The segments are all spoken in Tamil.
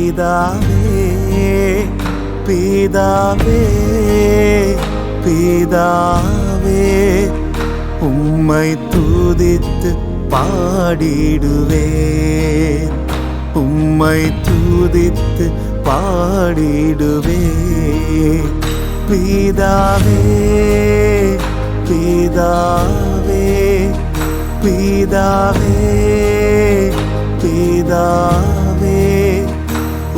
பிதாவே பிதாவே பிதாவே உம்மை துதித்து பாடிடுவேன் உம்மை துதித்து பாடிடுவேன் பிதாவே பிதாவே பிதாவே பிதாவே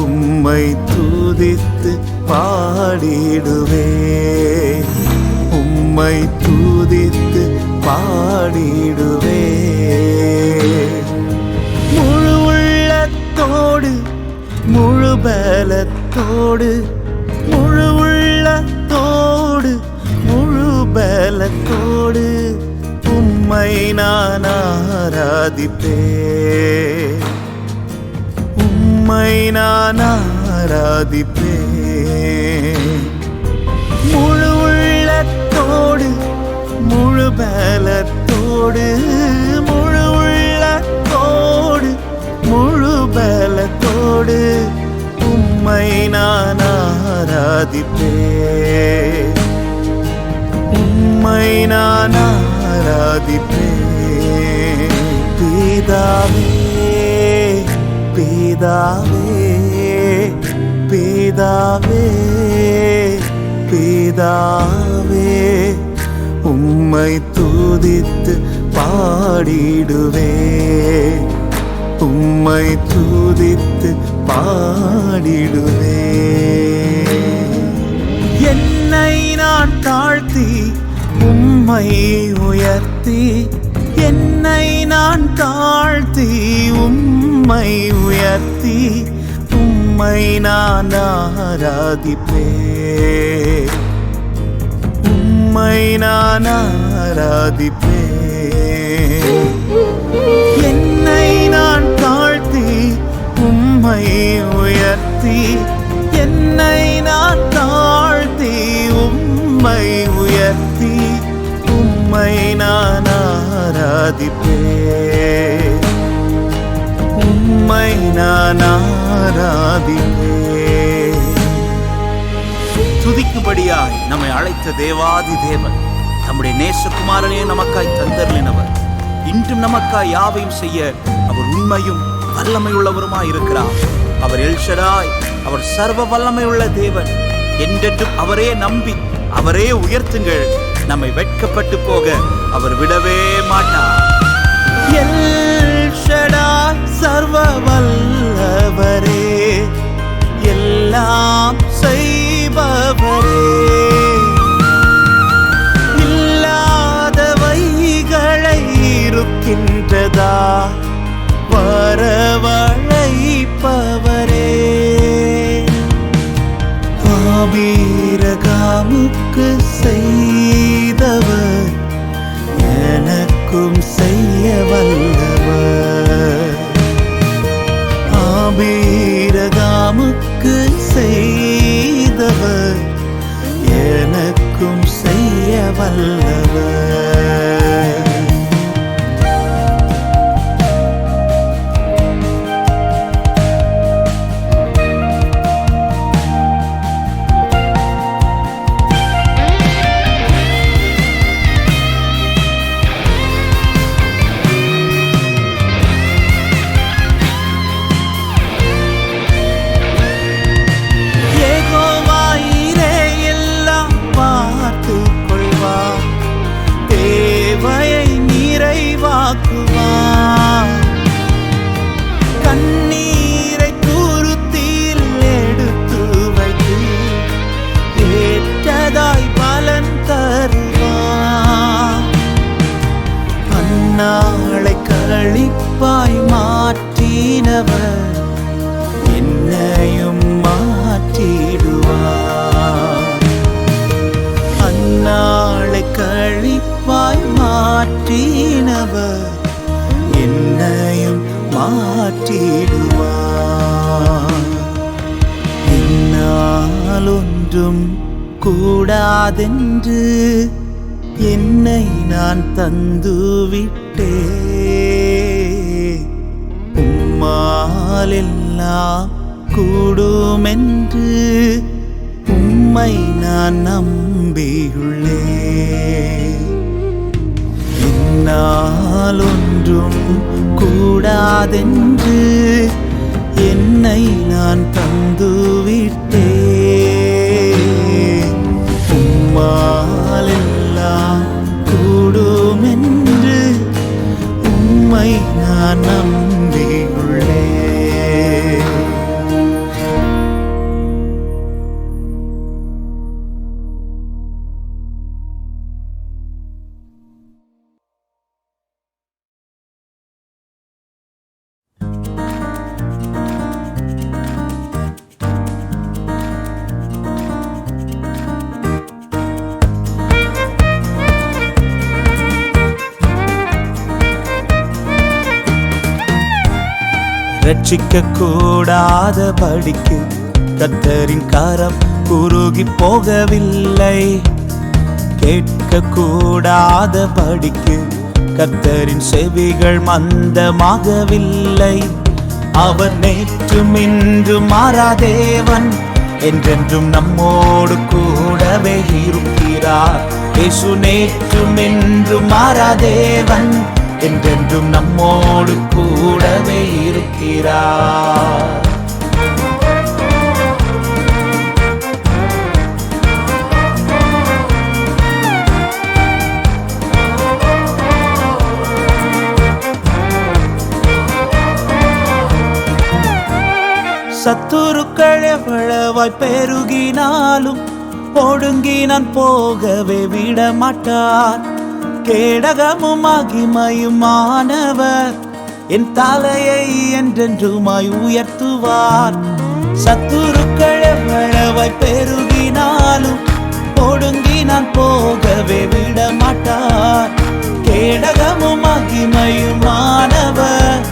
உம்மை துதித்து பாடிடுவேன் உம்மை துதித்து பாடிடுவேன் முழு உள்ளத்தோடு முழு பலத்தோடு முழு உள்ளத்தோடு முழு பலத்தோடு உம்மை நான் ஆராதிப்பேன் உம்மை நான் ஆராதிப்பேன் முழு உள்ளத்தோடு முழு பலத்தோடு முழு உள்ளத்தோடு முழு பலத்தோடு உம்மை நான் ஆராதிப்பேன் உம்மை நான் ஆராதிப்பேன் பிதாவே பிதாவே பிதாவே பிதாவே உம்மை துதித்து பாடிடுவேன் உம்மை துதித்து பாடிடுவேன் என்னை நான் தாழ்த்தி உம்மை உயர்த்தி என்னை நான் தாழ்த்தி உம்மை உயர்த்தி உம்மை நான் ஆராதிப்பேன் உம்மை நான் ஆராதிப்பேன் என்னை நான் தாழ்த்தி உம்மை உயர்த்தி என்னை நான் தாழ்த்தி உம்மை உயர்த்தி உம்மை நான் ஆராதிப்பேன் உம்மை நான் ஆராதிப்பேன் துதிக்கும்படியாய் நம்மை அழைத்த தேவாதி தேவன் நம்முடைய நேசகுமாரனே நமக்காய் தந்தருளினவர் இன்றும் நமக்காய் யாவையும் செய்ய அவர் உண்மையும் வல்லமை உள்ளவருமாய் இருக்கிறார். அவர் எல்ஷடாய், அவர் சர்வ வல்லமை உள்ள தேவன். என்றென்றும் அவரே நம்பி அவரே உயர்த்துங்கள். நம்மை வெட்கப்பட்டு போக அவர் விடவே மாட்டார். எல்ஷடாய் சர்வ வல்லவரே, எல்லாம் செய்பவரே, இல்லாதவைகளை இருக்கின்றதா வரவழைப்பவரே, ஆபிரகாமுக்கு செய்தவர் எனக்கும் செய்ய வல்லவர், ஆபிரகாமுக்கு செய்தவர் எனக்கும் செய்ய வல்லவர். கண்ணீரை துருத்தியில் எடுத்து வைத்து ஏற்றதாய் பலன் தருவார். அந்நாளை கழிப்பாய் மாற்றினவர் என்னையும் மாற்றிடுவார். அந்நாளை கழிப்பாய் மாற்றினவர் என்னையும் மாற்றிடுவார். என்னால் ஒன்றும் கூடாதென்று என்னை நான் தந்துவிட்டேன். உம்மால் எல்லாம் கூடுமென்று உம்மை நான் நம்பியுள்ளேன். என்னால் ஒன்றும் கூடாதென்று என்னை நான் தந்துவிட்டேன். உம்மால் எல்லாம் கூடுமென்று உம்மை நான் நம்பியுள்ளேன். ரட்சிக்க கூடாத படிக்கு கர்த்தரின் கரம் குறுகி போகவில்லை. கேட்க கூடாத படிக்கு கர்த்தரின் செவிகள் மந்தமாகவில்லை. அவர் நேற்றும் இன்றும் மாறாதேவன், என்றென்றும் நம்மோடு கூடவே இருக்கிறார். இயேசு நேற்றும் இன்றும் மாறாதேவன், என்றென்றும் நம்மோடு கூடவே இருக்கிறார். சத்துருக்கள் எவ்வளவாய் பெருகினாலும் ஒடுங்கி நான் போகவே விட மாட்டார். கேடகமும் மகிமையுமானவர் என் தலையை என்றென்றுமாய் உயர்த்துவார். சத்துருக்கள் எவ்வளவாய் பெருகினாலும் ஒடுங்கி நான் போகவே விட மாட்டார். கேடகமும் மகிமையுமானவர்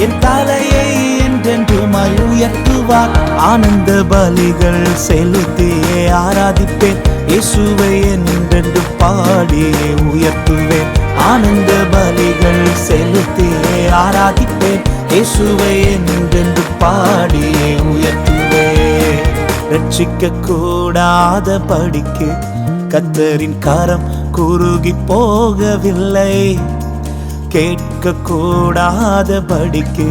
என் தலையை என்றென்றுமாய் உயர்த்துவார். ஆனந்த பலிகள் செலுத்தியே ஆராதிப்பேன், இயேசுவை என்றென்று பாடியே உயர்த்துவேன். ஆனந்த பலிகள் செலுத்தியே ஆராதிப்பேன், இயேசுவை என்றென்று பாடியே உயர்த்துவேன். ரட்சிக்க கூடாத படிக்கு கர்த்தரின் கரம் குறுகி போகவில்லை. கேட்க கூடாத படிக்கு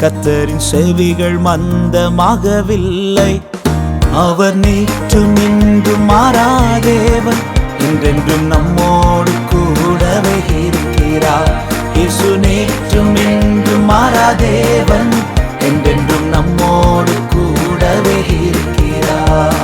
கர்த்தரின் செவிகள் மந்தமாகவில்லை. அவர் நேற்றும் இன்றும் மாறாதேவன், என்றென்றும் நம்மோடு கூடவே இருக்கிறார். இயேசு நேற்றும் இன்றும் மாறாதேவன், என்றென்றும் நம்மோடு கூடவே இருக்கிறார்.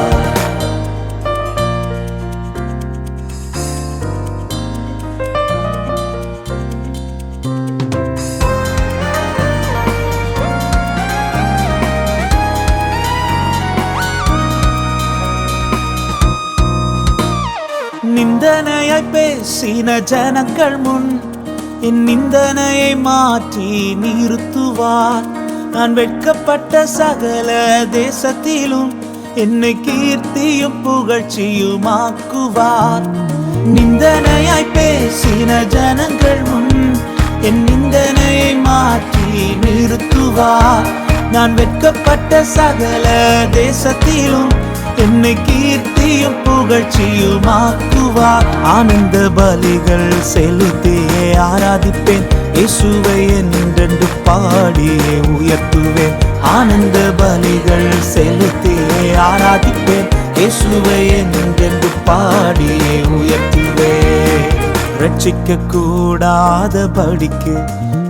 நிந்தனையாய் பேசின ஜனங்கள் முன் என் நிந்தனையை மாற்றி நிறுத்துவார். நான் வெட்கப்பட்ட சகல தேசத்திலும் என்னை கீர்த்தியும் புகழ்ச்சியுமாக்குவார். நிந்தனையாய் பேசின ஜனங்கள் முன் என் நிந்தனையை மாற்றி நிறுத்துவார். நான் வெட்கப்பட்ட சகல தேசத்திலும் என்னை கீர்த்தியும் புகழ்ச்சியுமாக்குவார். ஆனந்த பலிகள் செலுத்தியே ஆராதிப்பேன், இயேசுவை என்றென்று பாடியே உயர்த்துவேன். ஆனந்த பலிகள் செலுத்தியே ஆராதிப்பேன், இயேசுவை என்றென்று பாடியே உயர்த்துவேன். ரட்சிக்க கூடாத படிக்கு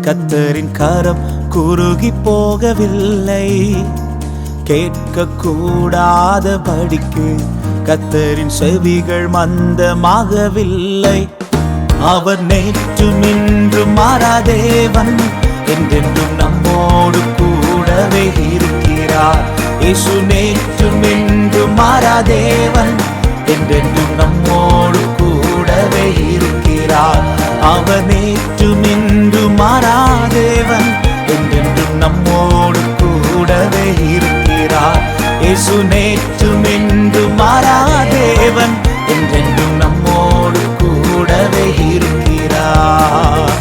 கர்த்தரின் கரம் குறுகி போகவில்லை. கேட்க கூடாத படிக்கு கர்த்தரின் செவிகள் மந்தமாகவில்லை. அவர் நேற்றும் இன்றும் மாறாதேவன், என்றென்றும் நம்மோடு கூடவே இருக்கிறார். இயேசு நேற்றும் இன்றும் மாறாதேவன், என்றென்றும் நம்மோடு கூடவே இருக்கிறார். அவர் நேற்றும் இன்றும் மாறாதேவன், என்றென்றும் நம்மோடு கூடவே இருக்கிறார். இயேசு நேற்றும் இன்றும் மாறாதேவன், என்றென்றும் நம்மோடு கூடவே இருக்கிறார்.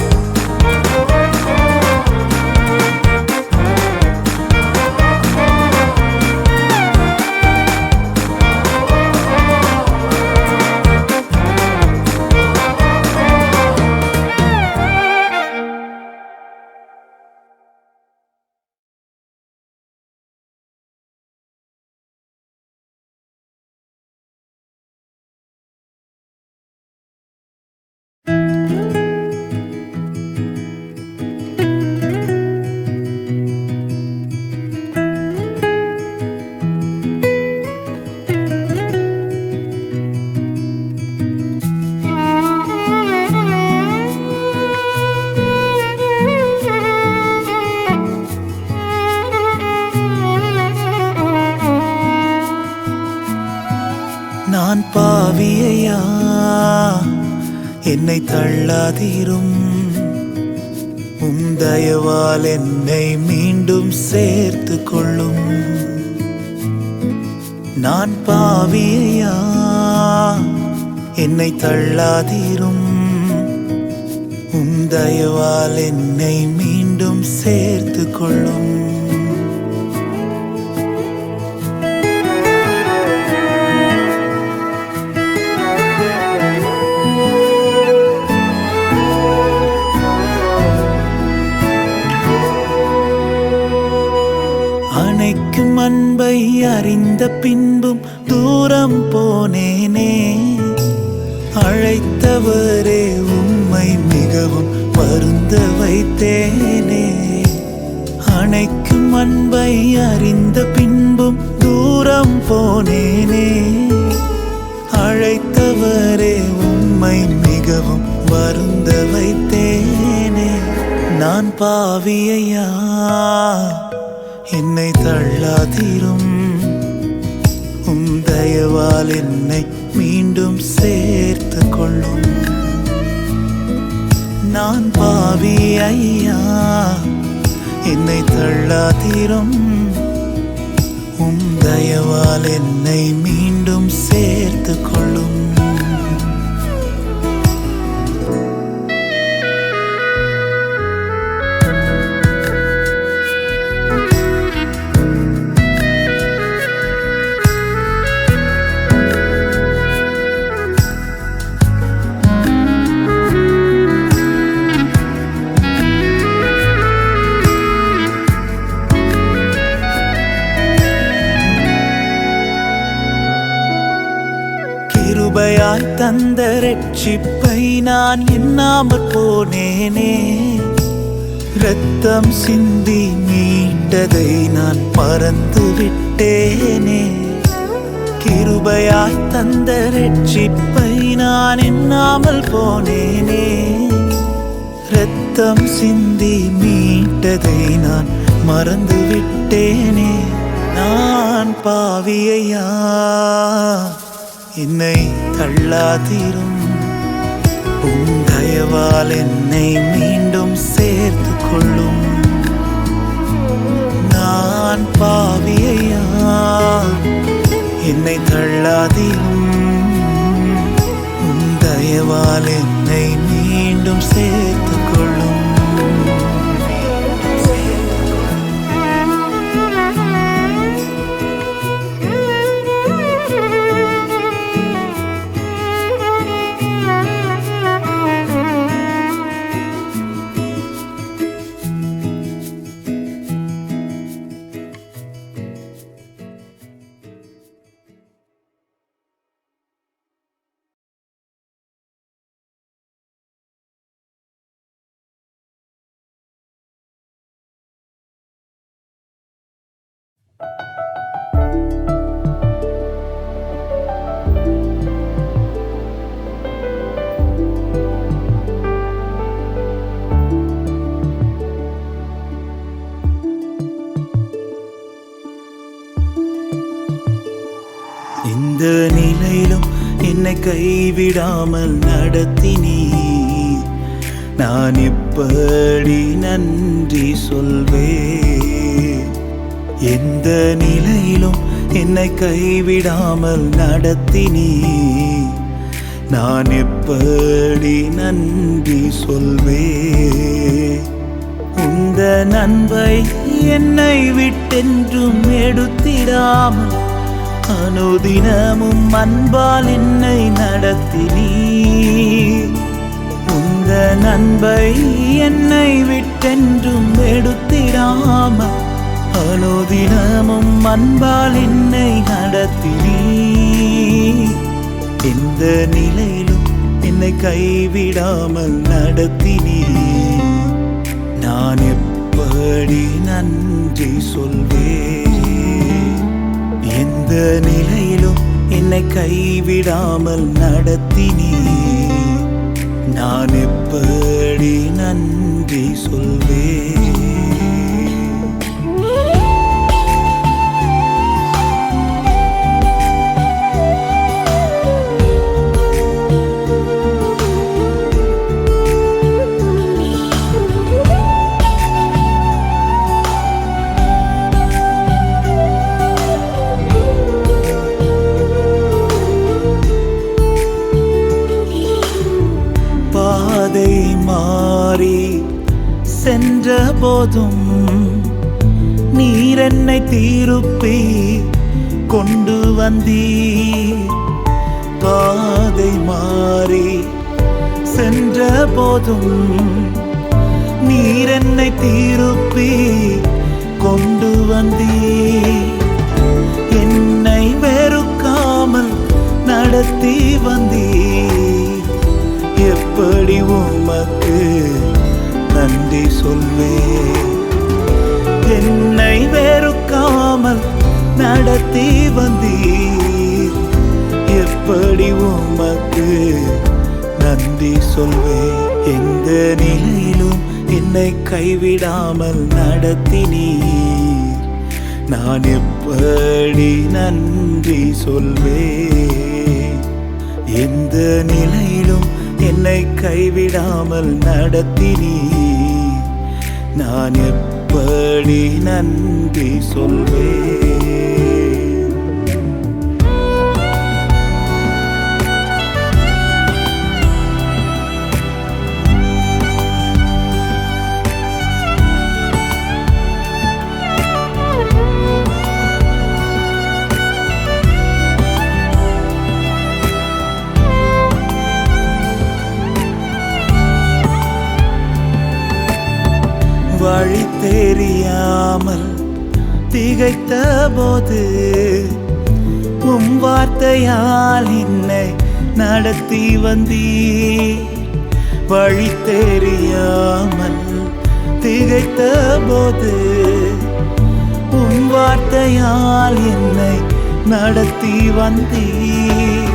என்னை தள்ளாதீரும். தயவால் என்னை மீண்டும் சேர்த்து கொள்ளும். நான் பாவியா, என்னை தள்ளாதீரும். தயவால் என்னை மீண்டும் சேர்த்து கொள்ளும். அணைக்கும் அன்பை அறிந்த பின்பும் தூரம் போனேனே. அழைத்தவரே உம்மை மிகவும் வருந்த வைத்தேனே. அணைக்கும் அன்பை அறிந்த பின்பும் தூரம் போனேனே. அழைத்தவரே உம்மை மிகவும் வருந்த வைத்தேனே. நான் பாவியா, என்னை தள்ளாதீரும். தயவால் என்னை மீண்டும் சேர்த்து கொள்ளும். நான் பாவி ஐயா, என்னை தள்ளாதீரும். தயவால் என்னை மீண்டும் சேர்த்து கொள்ளும். கிருபையாய் தந்த ரட்சிப்பை நான் எண்ணாமற் போனேனே. இரத்தம் சிந்தி மீட்டதை நான் மறந்து விட்டேனே. கிருபையாய் தந்த ரட்சிப்பை நான் எண்ணாமல் போனேனே. இரத்தம் சிந்தி மீட்டதை நான் மறந்து விட்டேனே. நான் பாவியா, என்னை தள்ளாதீரும். தயவால் என்னை மீண்டும் சேர்த்து கொள்ளும். நான் பாவியா, என்னை தள்ளாதீரும். தயவால் என்னை மீண்டும் சேர்த்து கொள்ளும். இந்த நிலையிலும் என்னை கைவிடாமல் நடத்தினீர். நான் எப்படி நன்றி சொல்வேன்? எந்த நிலையிலும் என்னை கைவிடாமல் நடத்தினீர். நான் எப்படி நன்றி சொல்வேன்? உந்த நன்மை என்னை விட்டென்றும் எடுத்திடாமல் அனுதினமும் அன்பால் என்னை நடத்தினீர். உந்த நன்மை என்னை விட்டென்றும் எடுத்திடாமல் அனுதினமும் அன்பால் என்னை நடத்தினீர். எந்த நிலையிலும் என்னை கைவிடாமல் நடத்தினீர். நான் எப்படி நன்றி சொல்வேன்? எந்த நிலையிலும் என்னை கைவிடாமல் நடத்தினீர். நான் எப்படி நன்றி சொல்வேன்? போதும் நீர் என்னை திருப்பி கொண்டு வந்தீர். பாதை மாறி சென்ற போதும் நீர் என்னை திருப்பி கொண்டு வந்தீர். என்னை வெறுக்காமல் நடத்தி வந்தீர். எப்படி உமக்கு நன்றி சொல்வேன். என்னை வெறுக்காமல் நடத்தி வந்தீர். எப்படி உமக்கு நன்றி சொல்வேன். எந்த நிலையிலும் என்னை கைவிடாமல் நடத்தினீர். நான் எப்படி நன்றி சொல்வேன். எந்த நிலையிலும் என்னை கைவிடாமல் நடத்தினீர். நான் எப்படி நன்றி சொல்வேன். வழி தெரியாமல் திகைத்த போது உம் வார்த்தையால் என்னை நடத்தி வந்தீர். வழி தெரியாமல் திகைத்த போது உம் வார்த்தையால் என்னை நடத்தி வந்தீர்.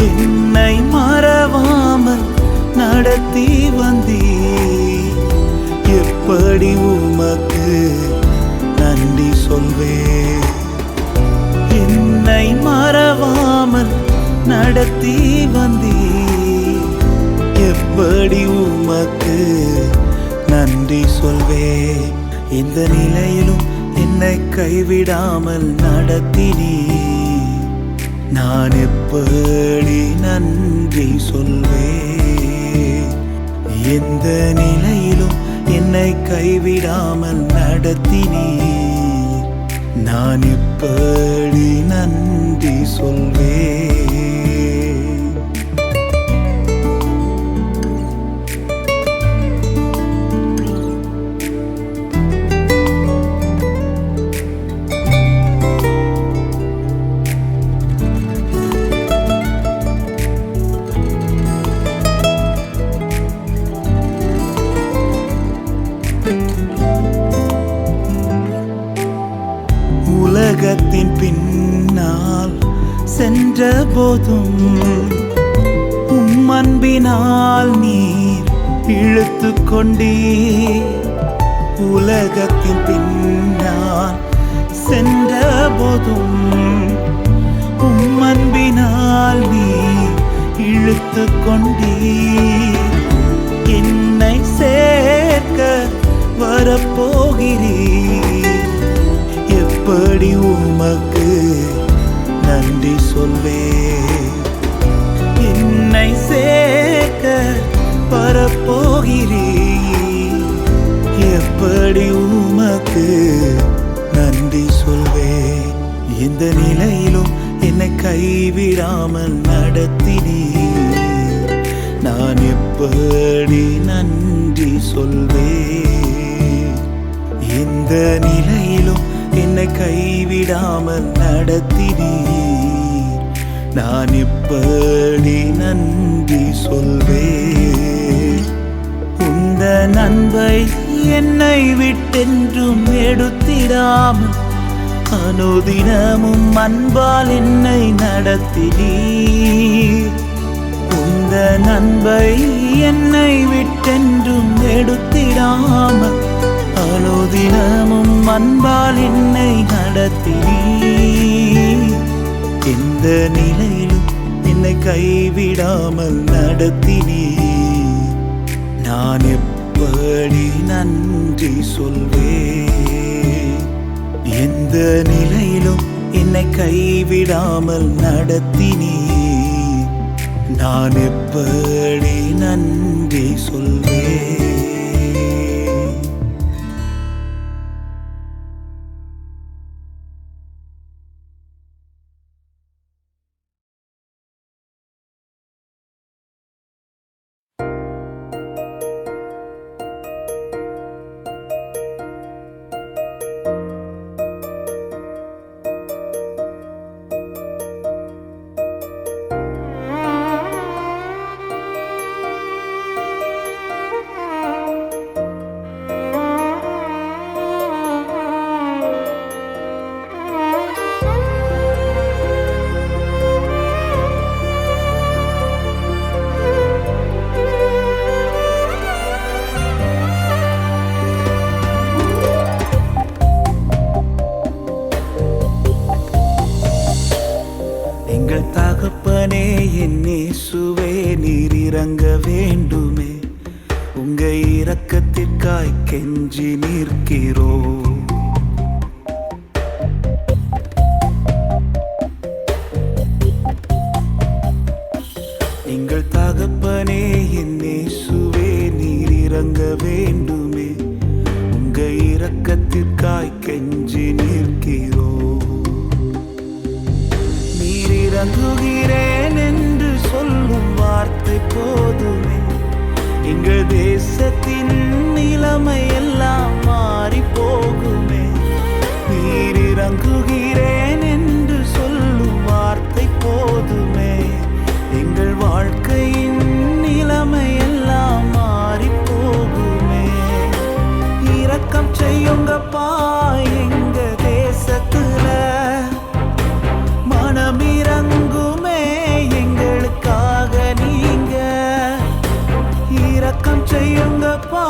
என்னை மறவாமல் நடத்தி வந்தீர். எப்படி உமக்கு நன்றி சொல்வேன். என்னை மறவாமல் நடத்தி வந்தீர். எப்படி உமக்கு நன்றி சொல்வேன். எந்த நிலையிலும் என்னை கைவிடாமல் நடத்தினீர். நான் எப்படி நன்றி சொல்வேன். எந்த நிலையிலும் என்னை கைவிடாமல் நடத்தினீர். நான் எப்படி நன்றி சொல்வேன். உலகத்தின் பின்னால் சென்ற போதும் உம் அன்பினால் நீர் இழுத்து கொண்டீர். உலகத்தின் பின்னால் சென்ற போதும் உம் அன்பினால் நீர் இழுத்து கொண்டீர். என்னை சேர்க்க வரப்போகிறீர். எப்படி உமக்கு நன்றி சொல்வேன். என்னை சேர்க்க வரப்போகிறீர். எப்படி உமக்கு நன்றி சொல்வேன். எந்த நிலையிலும் என்னை கைவிடாமல் நடத்தினீர். நான் எப்படி நன்றி சொல்வேன். எந்த நிலையிலும் என்னை கைவிடாமல் நடத்தினீர். நான் எப்படி நன்றி சொல்வேன். உந்த நன்மை என்னை விட்டென்றும் எடுத்திடாமல் அனுதினமும் அன்பால் என்னை நடத்தினீர். உந்த நன்மை என்னை விட்டென்றும் எடுத்திடாமல் அனுதினமும் அன்பால் என்னை நடத்தினீர். எந்த நிலையிலும் என்னை கைவிடாமல் நடத்தினீர். நான் எப்படி நன்றி சொல்வேன். எந்த நிலையிலும் என்னை கைவிடாமல் நடத்தினீர். நான் எப்படி நன்றி சொல்வேன். இறங்க வேண்டுமே. உங்க இரக்கத்திற்காய் கெஞ்சி நிற்கிறோ. எங்கள் தகப்பனே என் இயேசுவே, நீர் இறங்க வேண்டுமே. உங்க இரக்கத்திற்காய் கெஞ்சி நிற்கிறோ. நீர் இறங்குகிறேன் என்று சொல்லும் வார்த்தை போதுமே. எங்கள் தேசத்தின் நிலைமை எல்லாம் மாறி போகுமே. நீர் இறங்குகிறேன் என்று சொல்லும் வார்த்தை போதுமே. எங்கள் வாழ்க்கையின் நிலைமை எல்லாம் மாறி போகுமே. இரக்கம் செய்யுங்கப்பா எங்க தேசத்துல. மனம் இறங்குமே எங்களுக்காக நீங்க. இரக்கம் செய்யுங்கப்பா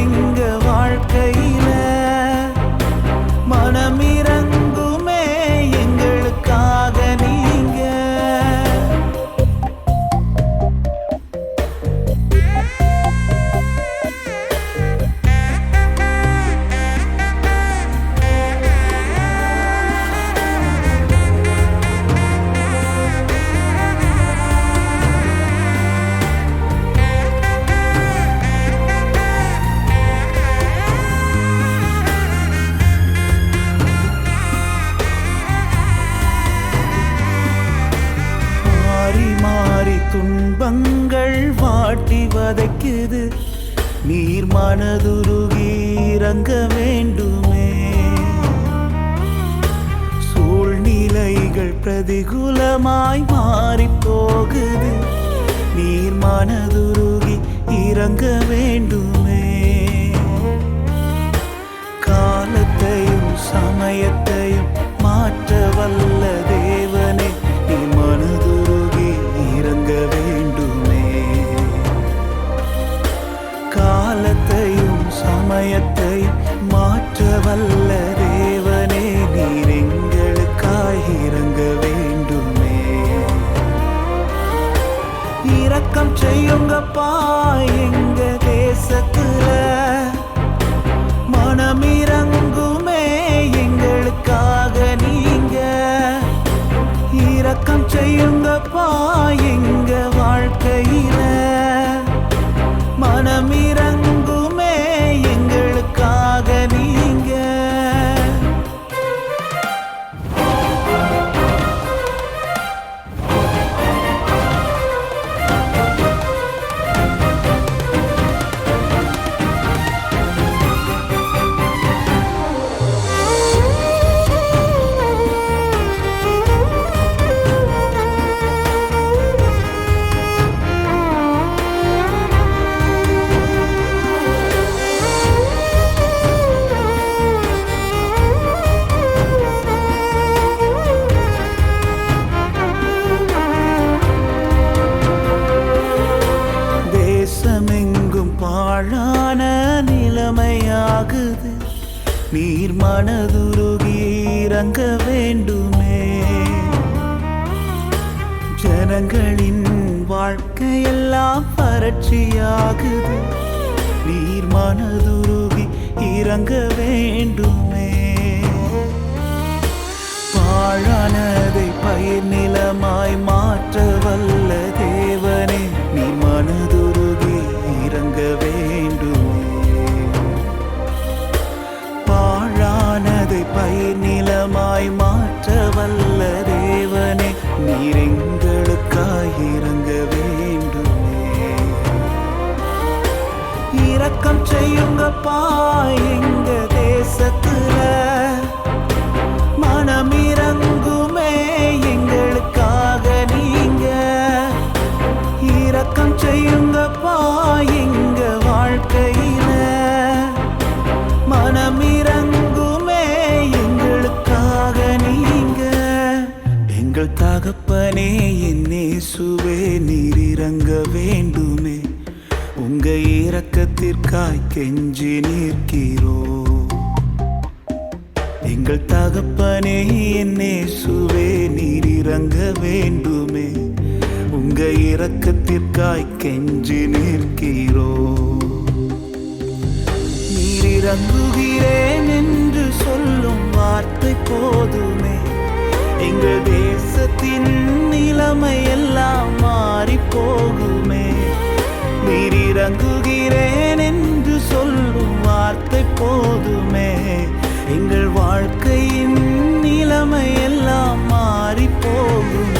எங்க வாழ்க்கையில. மனம் இறங்குமே எங்களுக்காக நீங்க. துன்பங்கள் வாட்டி வதைக்குது. நீர் மனதுருகி இறங்க வேண்டுமே. சூழ்நிலைகள் பிரதிகூலமாய் மாறி போகுது. நீர் மனதுருகி இறங்க வேண்டுமே. காலத்தையும் சமயத்தையும் மாற்ற வல்ல தேவனே, நீர் மனதுருகி இறங்க வேண்டுமே. காலத்தையும் சமயத்தையும் மாற்ற வல்ல தேவனே, நீர் எங்களுக்காய் இறங்க வேண்டுமே. இரக்கம் செய்யுங்கப்பா எங்க தேசத்துல. மனம் இறங்குமே எங்களுக்காக நீங்க. இரக்கம் செய்யுங்கப்பா எங்க வாழ்க்கையில. மனம் இறங்குமே எங்களுக்காக நீங்க. பாழான நிலைமையாகுது. நீர் மனதுருகி இறங்க வேண்டுமே. ஜனங்களின் வாழ்க்கையெல்லாம் வறட்சியாகுது. நீர் மனதுருகி இறங்க வேண்டுமே. பாழானதை பயிர் நிலமாய் மாற்ற வல்ல தேவனே, நீர் மனதுருகி இறங்க வேண்டுமே. பாழானதை பயிர் நிலமாய் மாற்ற வல்ல தேவனே, நீர் எங்களுக்காய் இறங்க வேண்டுமே. இரக்கம் செய்யுங்கப்பா எங்க தேசத்துல. மனம் இறங்குமே எங்களுக்காக நீங்க. இரக்கம் செய்யுங்கப்பா எங்க வாழ்க்கையில. மனம் இறங்குமே எங்களுக்காக நீங்க. எங்கள் தகப்பனே என் இயேசுவே, நீர் இறங்க வேண்டுமே. உங்க இரக்கத்திற்காய் கெஞ்சி நிற்கிறோ. எங்கள் தகப்பனே என் இயேசுவே, நீர் இறங்க வேண்டுமே. உங்க உங்க இரக்கத்திற்காய் கெஞ்சி நிற்கிறோ. நீர் இறங்குகிறேன் என்று சொல்லும் வார்த்தை போதுமே, எங்கள் தேசத்தின் நிலைமை எல்லாம் மாறி போகுமே. நீர் இறங்குகிறேன் என்று சொல்லும் வார்த்தை போதுமே, எங்கள் வாழ்க்கையின் நிலைமை எல்லாம் மாறி போகுமே.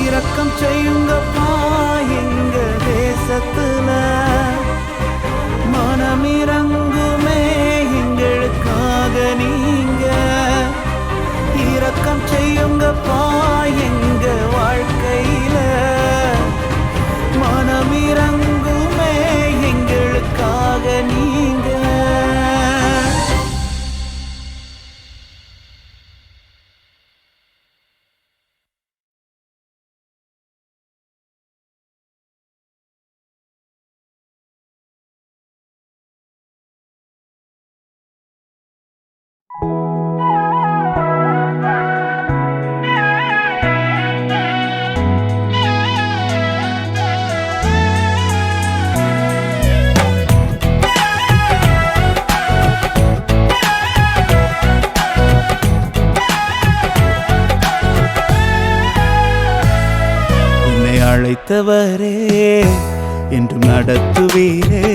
இரக்கம் செய்யுங்கப்பா எங்க தேசத்துல, மனமிறங்குமே எங்களுக்காக நீங்க. இரக்கம் செய்யுங்கப்பா எங்க வாழ்க்கையில, மனமிறங்குமே எங்களுக்காக நீங்க. அழைத்தவரே என்றும் நடத்துவீரே,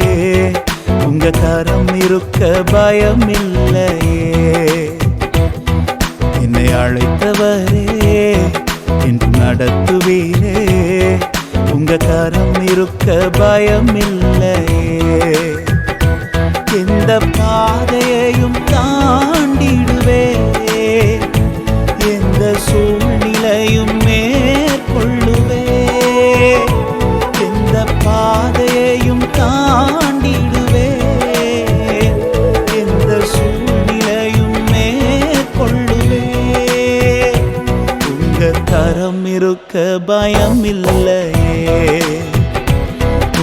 உங்க கரம் இருக்க பயம் இல்லையே. என்னை அழைத்தவரே என்றும் நடத்துவீரே, உங்க கரம் இருக்க பயம் இல்லையே. எந்த பாதையையும் தாண்டிடுவே, எந்த சூழ்நிலையும் மேற்கொள்ளுவே. எந்த பாதையையும் தாண்டிடுவே, எந்த சூழ்நிலையும் மேற்கொள்ளுவே. உங்க கரம் இருக்க பயம் இல்லையே,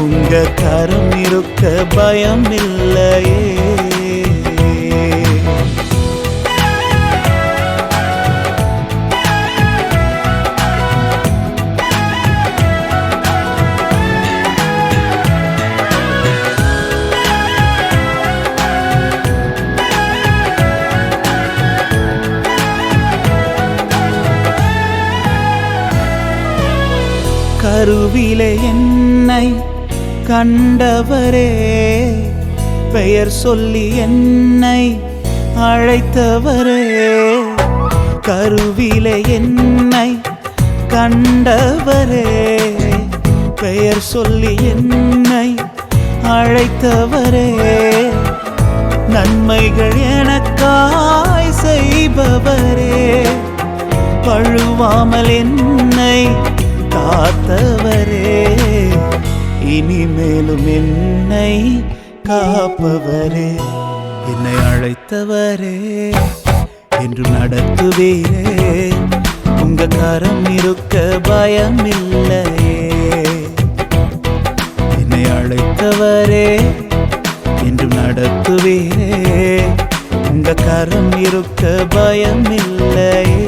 உங்க கரம் இருக்க பயம் இல்லையே. கருவிலே என்னை கண்டவரே, பெயர் சொல்லி என்னை அழைத்தவரே. கருவிலே என்னை கண்டவரே, பெயர் சொல்லி என்னை அழைத்தவரே. நன்மைகள் எனக்காய் செய்பவரே, பழுவாமல் என்னை காத்தவரே. இனிமேலும் என்னை காப்பவரே, என்னை அழைத்தவரே என்று நடத்துவீரே. உங்க கரம் இருக்க பயம் இல்லையே. என்னை அழைத்தவரே என்று நடத்துவீரே, உங்க கரம் இருக்க பயம் இல்லையே.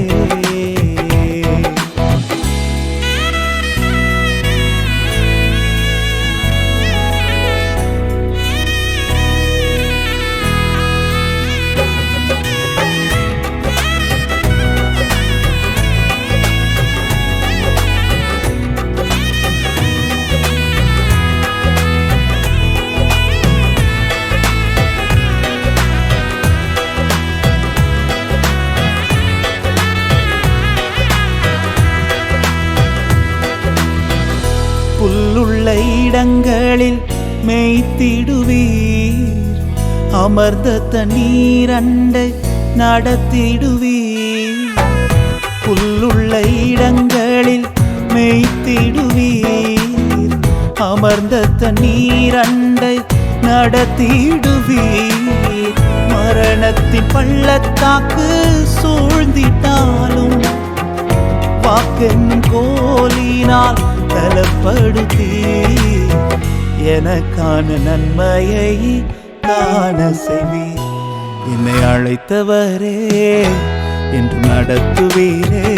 புல்லுள்ள இடங்களில் மேய்த்திடுவீர், அமர்ந்த தண்ணீரண்டை நடத்திடுவீர். புல்லுள்ள இடங்களில் மேய்த்திடுவீர், அமர்ந்த தண்ணீரண்டை நடத்திடுவீர். மரணத்தின் பள்ளத்தாக்கு சூழ்ந்திட்டாலும் வாக்கென்னும் கோலினால் பலப்படுத்தி எனக்கான நன்மையை காண செய்வீர். என்னை அழைத்தவரே என்று நடத்துவீரே,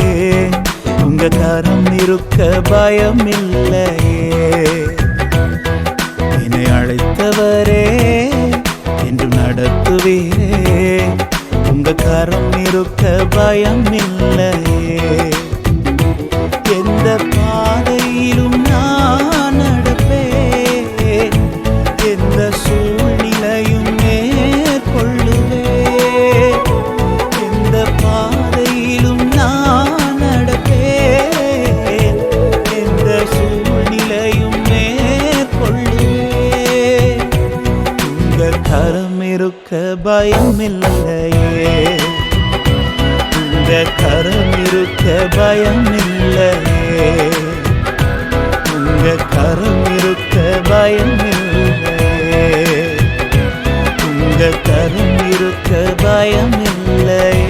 உங்க கரம் இருக்க பயம் இல்லையே. என்னை அழைத்தவரே என்றும் நடத்துவீரே, உங்க கரம் இருக்க பயம் இல்லையே. எந்த பாதையிலும் நான் நடப்பேன், எந்த சூழ்நிலையும் மேற்கொள்ளுவேன். எந்த பாதையிலும் நான் நடப்பேன், எந்த சூழ்நிலையும் மேற்கொள்ளுவேன். உங்க கரம் இருக்க பயம் இல்லையே, உங்க கரம் இருக்க பயம் இல்லையே, உங்க கரம் இருக்க பயம் இல்லையே, உங்க கரம் இருக்க பயம் இல்லையே.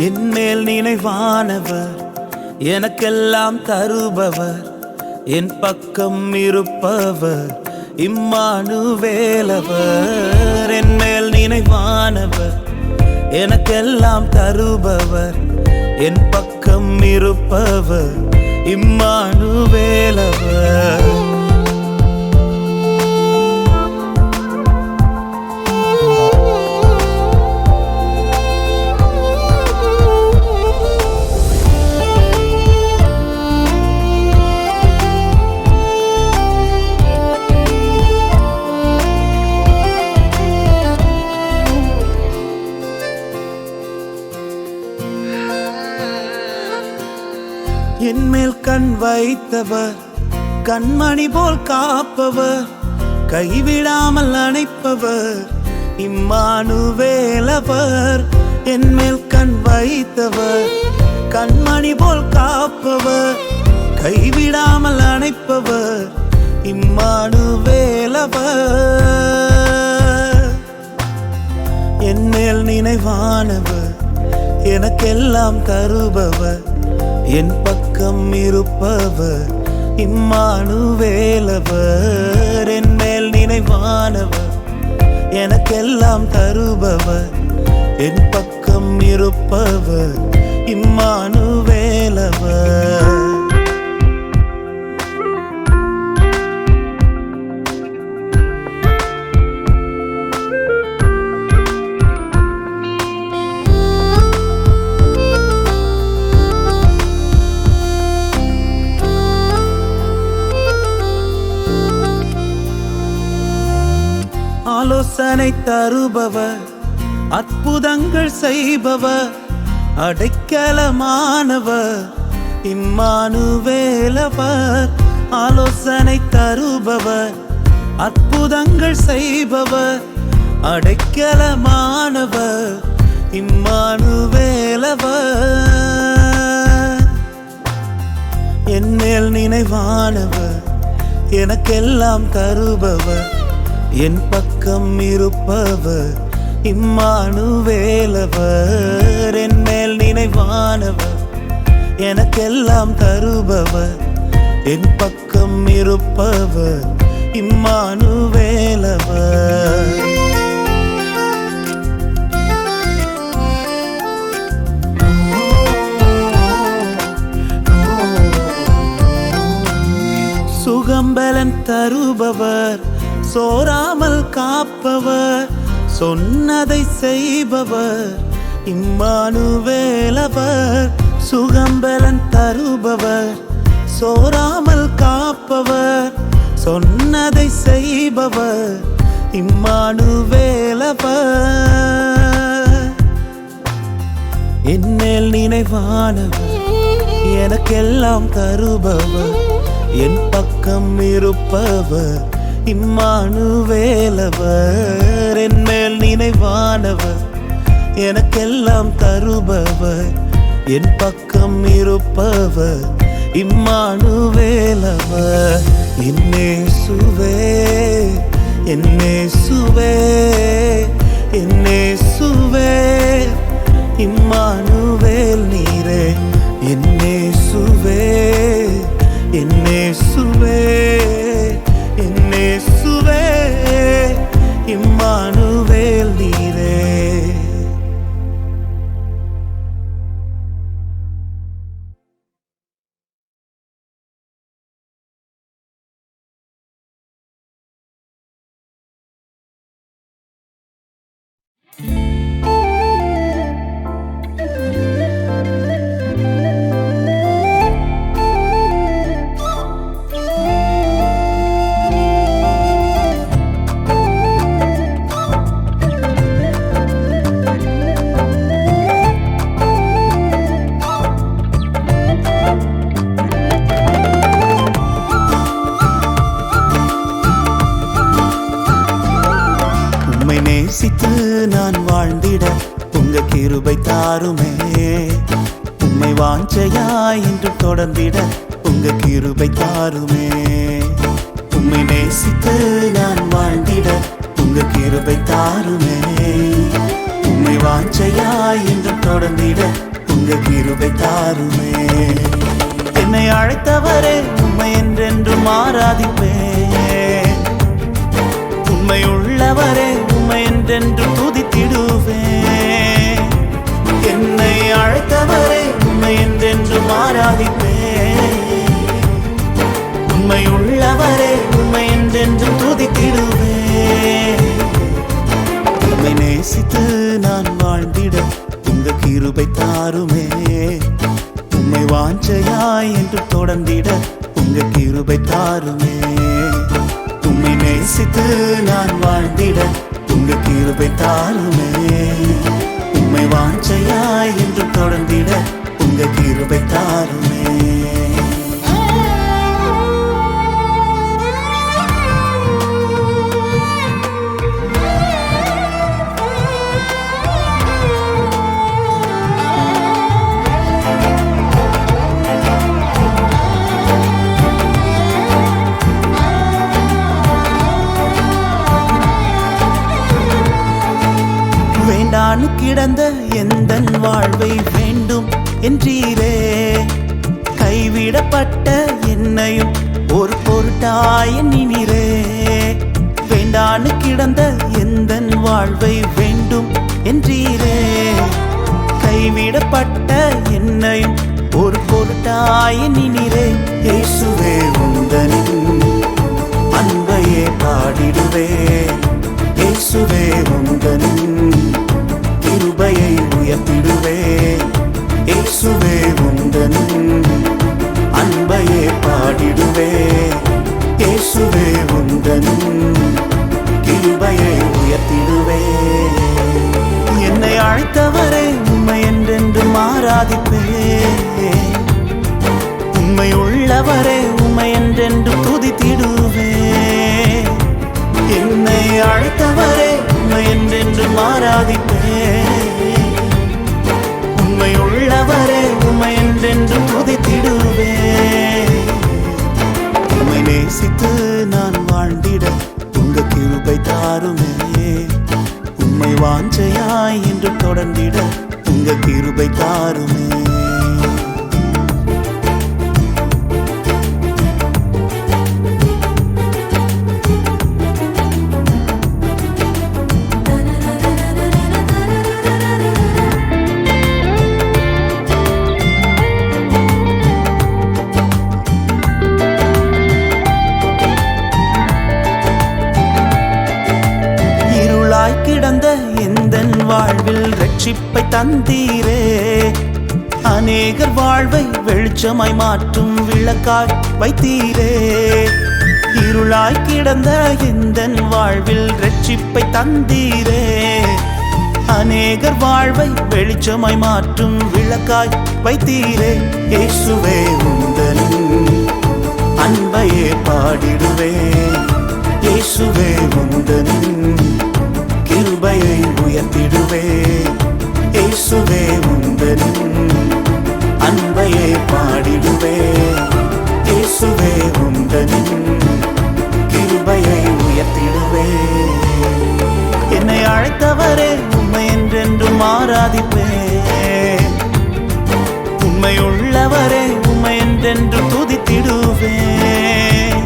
என்மேல் நினைவானவர், எனக்கெல்லாம் தருபவர், என் பக்கம் இருப்பவர், இம்மானுவேலவர். என்மேல் நினைவானவர், எனக்கெல்லாம் தருபவர், என் பக்கம் இருப்பவர், இம்மானுவேலவர். என்மேல் கண் வைத்தவர், கண்மணி போல் காப்பவர், கைவிடாமல் அணைப்பவர், இம்மானுவேலவர். என்மேல் கண் வைத்தவர், கண்மணி போல் காப்பவர், கைவிடாமல் அணைப்பவர், இம்மானுவேலவர். என்மேல் நினைவானவர், எனக்கெல்லாம் தருபவர், என் பக்கம் இருப்பவர், இம்மானுவேலவர். என் மேல் நினைவானவர், எனக்கெல்லாம் தருபவர், என் பக்கம் இருப்பவர், இம்மானுவேலவர். ஆலோசனை தருபவர், அற்புதங்கள் செய்பவர், அடைக்கலமானவர், இம்மானுவேலவர். ஆலோசனை தருபவர், அற்புதங்கள் செய்பவர், அடைக்கலமானவர், இம்மானுவேலவர். என்மேல் நினைவானவர், எனக்கெல்லாம் தருபவர், என் பக்கம் இருப்பவர், இம்மானுவேலவர். என் மேல் நினைவானவர், எனக்கெல்லாம் தருபவர், என் பக்கம் இருப்பவர், இம்மானுவேலவர். சுகம்பலன் தருபவர், சோராமல் காப்பவர், சொன்னதை செய்பவர், இம்மானுவேலவர். சுகம்பலன் தருபவர், சோராமல் காப்பவர், சொன்னதை செய்பவர், இம்மானுவேலவர், என்னேல் நினைவானவர், எனக்கெல்லாம் தருபவர், என் பக்கம் இருப்பவர். இம்மானுவேலவர், என்மேல் நினைவானவர், எனக்கெல்லாம் தருபவர், என் பக்கம் இருப்பவர். இம்மானுவேலவர், என்னேசுவே, என்னேசுவே, என்னேசுவே. இம்மானுவேல் நீரே, என்னேசுவே, என்னேசுவே, என்னேசுவே. இம்மானுவேல் நீரே. உம்மை நேசித்து நான் வாழ்ந்திட உங்க கிருபை தாருமே. உம்மை வாஞ்சையாய் என்று தொடர்ந்திட உங்க கிருபை தாருமே. உம்மை நேசித்து நான் வாழ்ந்திட உங்க கிருபை தாருமே. உம்மை வாஞ்சையாய் என்று தொடர்ந்திட உங்க கிருபை தாருமே. என்னை அழைத்தவரே உம்மை என்றென்றும் ஆராதிப்பேன். உம்மை உள்ளவரே உம்மை என்றென்று துதித்திடுவேன். என்னை அழைத்தவரே உம்மை என்றென்று ஆராதிப்பேன். உம்மை உள்ளவரே உம்மை என்றென்று துதித்திடுவேன். உம்மை நேசித்து நான் வாழ்ந்திட உங்க கிருபை தாருமே. உம்மை வாஞ்சையாய் என்று தொடர்ந்திட உங்க கிருபை தாருமே. உம்மை நேசித்து நான் வாழ்ந்திட உங்க கிருபை தாருமே. உம்மை வாஞ்சையாய் என்று தொடர்ந்திட உங்க கிருபை தாருமே. வேண்டானு கிடந்த எந்தன் வாழ்வை வேண்டும் என்றீரே. கைவிடப்பட்ட என்னையும் ஒரு பொருட்டாய் எண்ணினீரே. வேண்டானு கிடந்த எந்தன் வாழ்வை வேண்டும் என்றீரே. கைவிடப்பட்ட என்னையும் ஒரு பொருட்டாய் எண்ணினீரே. இயேசுவே உந்தனின் அன்பையே பாடிடுவேன். இயேசுவே உந்தனின் கிருபையை உயர்த்திடுவேன். இயேசுவே உந்தனின் அன்பையே பாடிடுவேன். இயேசுவே உந்தனின் கிருபையை உயர்த்திடுவேன். என்னை அழைத்தவரே உம்மை என்றென்றும் ஆராதிப்பேன். உம்மை உள்ளவரே உம்மை என்றென்று துதித்திடுவேன். என்னை அழைத்தவரே உம்மை என்றென்றும் ஆராதிப்பேன். உம்மை உள்ளவரே உம்மை என்றென்று துதித்திடுவேன். உம்மை நேசித்து நான் வாழ்ந்திட உங்க கிருபை தாருமே. உம்மை வாஞ்சையாய் என்று தொடர்ந்திட உங்க கிருபை தாருமே. கிடந்த எந்தன் வாழ்வில் ரட்சிப்பை தந்தீரே. அநேகர் வாழ்வை வெளிச்சமாய் மாற்றும் விளக்காய் வைத்தீரே. இருளாய் கிடந்த எந்தன் வாழ்வில் ரட்சிப்பை தந்தீரே. அநேகர் வாழ்வை வெளிச்சமாய் மாற்றும் விளக்காய் வைத்தீரே. இயேசுவே உந்தனின் அன்பையே பாடிடுவே. இயேசுவே உந்தனின் கிருபையை உயர்த்திடுவே. இயேசுவே உந்தனின் அன்பையே பாடிடுவே. இயேசுவே உந்தனின் கிருபையை உயர்த்திடுவே. என்னை அழைத்தவரே உம்மை என்றென்றும் ஆராதிப்பேன். உம்மை உள்ளவரே உம்மை என்றென்றும் துதித்திடுவேன்.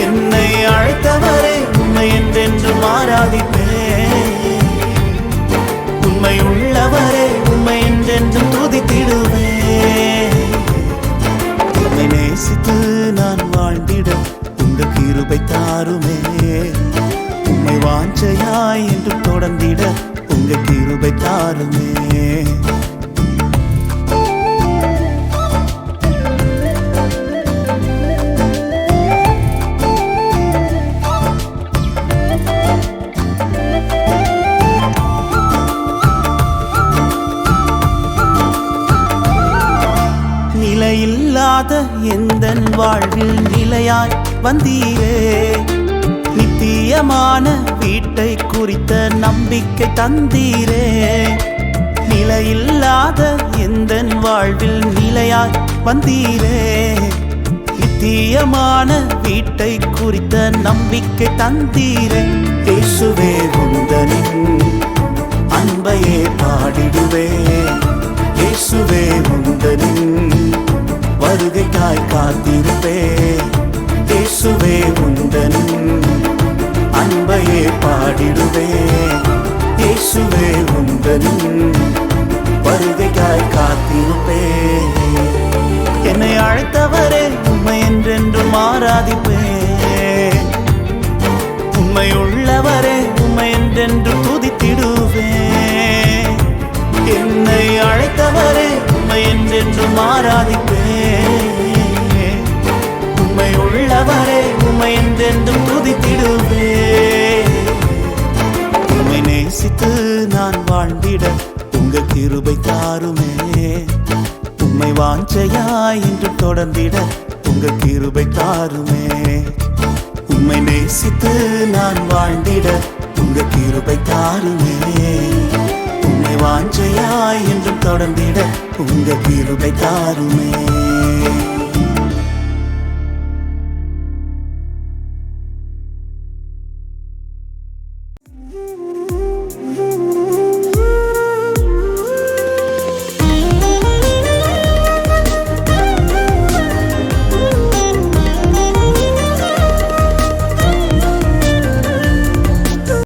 என்னை அழைத்தவரே உம்மை என்றென்றும் ஆராதிப்பேன். உம்மை உள்ளவரே உம்மை என்றென்றும் துதித்திடுவேன். உம்மை நேசித்து நான் வாழ்ந்திட உங்க கிருபை தாருமே. உம்மை வாஞ்சையாய் என்று தொடர்ந்திட உங்க கிருபை தாருமே. நிலையில்லாத எந்தன் வாழ்வில் நிலையாய் வந்தீரே. நித்தியமான வீட்டை குறித்த நம்பிக்கை தந்தீரே. நிலையில்லாத எந்தன் வாழ்வில் நிலையாய் வந்தீரே. நித்தியமான வீட்டை குறித்த நம்பிக்கை தந்தீரே. இயேசுவே உந்தனின் அன்பையே பாடிடுவே. இயேசுவே உந்தனின் வருகைக்காய் காத்திருப்பே. இயேசுவே உந்தனின் அன்பையே பாடிடுவே. இயேசுவே உந்தனின் வருகைக்காய் காத்திருப்பே. என்னை அழைத்தவரே உம்மை என்றென்றும் ஆராதிப்பேன். உம்மை உள்ளவரே உம்மை என்றென்றும் துதித்திடுவேன். என்னை அழைத்தவரே உம்மை என்றென்றும் ஆராதிப்பேன். உம்மை உள்ளவரே உம்மை என்றென்றும் துதித்திடுவேன். உம்மை நேசித்து நான் வாழ்ந்திட உங்க கிருபை தாருமே. உம்மை வாஞ்சையாய் என்று தொடர்ந்திட உங்க கிருபை தாருமே. உம்மை நேசித்து நான் வாழ்ந்திட உங்க கிருபை தாருமே. உம்மை வாஞ்சையாய் என்றும் தொடர்ந்திட உங்க கிருபை தாருமே.